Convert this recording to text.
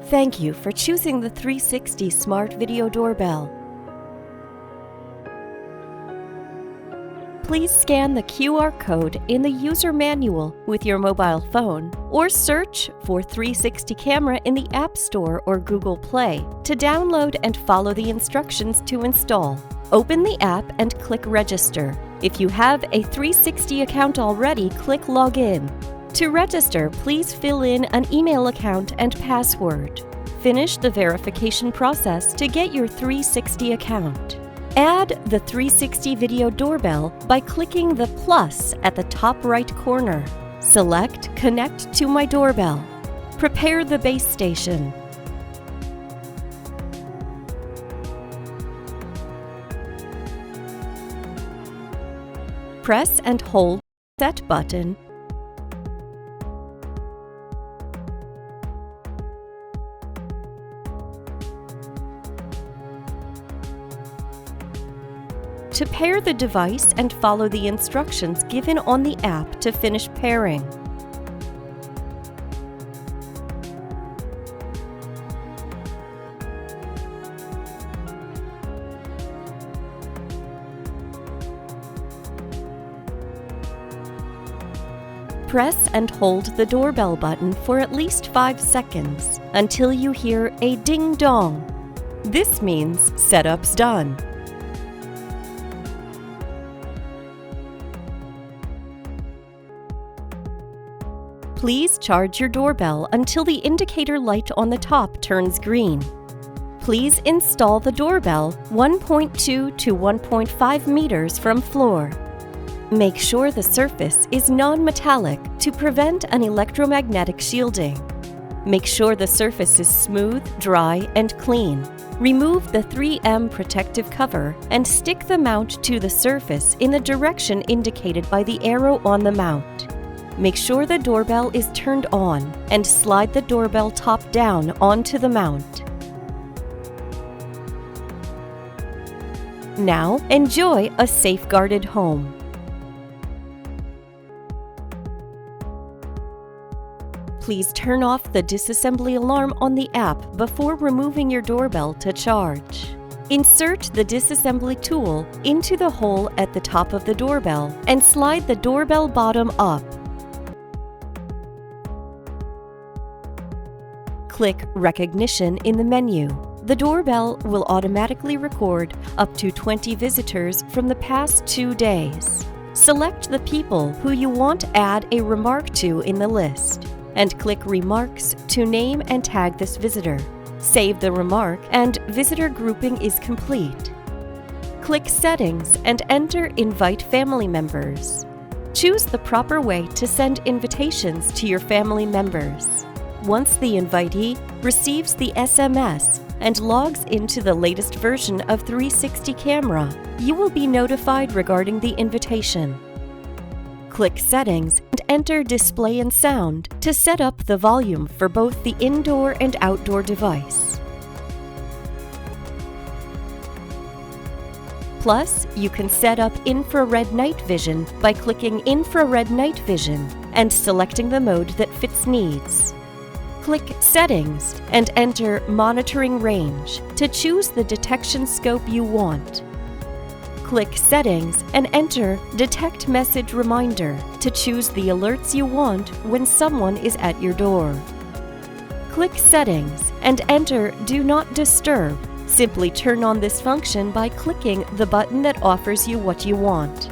Thank you for choosing the 360 Smart Video Doorbell. Please scan the QR code in the user manual with your mobile phone or search for 360 Camera in the App Store or Google Play to download and follow the instructions to install. Open the app and click Register. If you have a 360 account already, click Login. To register, please fill in an email account and password. Finish the verification process to get your 360 account. Add the 360 Video Doorbell by clicking the plus at the top right corner. Select Connect to my doorbell. Prepare the base station. Press and hold the Set button. To pair the device and follow the instructions given on the app to finish pairing. Press and hold the doorbell button for at least 5 seconds until you hear a ding-dong. This means setup's done. Please charge your doorbell until the indicator light on the top turns green. Please install the doorbell 1.2 to 1.5 meters from floor. Make sure the surface is non-metallic to prevent an electromagnetic shielding. Make sure the surface is smooth, dry, and clean. Remove the 3M protective cover and stick the mount to the surface in the direction indicated by the arrow on the mount. Make sure the doorbell is turned on and slide the doorbell top down onto the mount. Now, enjoy a safeguarded home. Please turn off the disassembly alarm on the app before removing your doorbell to charge. Insert the disassembly tool into the hole at the top of the doorbell and slide the doorbell bottom up. Click Recognition in the menu. The doorbell will automatically record up to 20 visitors from the past 2 days. Select the people who you want to add a remark to in the list, and click Remarks to name and tag this visitor. Save the remark and visitor grouping is complete. Click Settings and enter Invite Family Members. Choose the proper way to send invitations to your family members. Once the invitee receives the SMS and logs into the latest version of 360 Camera, you will be notified regarding the invitation. Click Settings and enter Display and Sound to set up the volume for both the indoor and outdoor device. Plus, you can set up infrared night vision by clicking Infrared Night Vision and selecting the mode that fits needs. Click Settings and enter Monitoring Range to choose the detection scope you want. Click Settings and enter Detect Message Reminder to choose the alerts you want when someone is at your door. Click Settings and enter Do Not Disturb. Simply turn on this function by clicking the button that offers you what you want.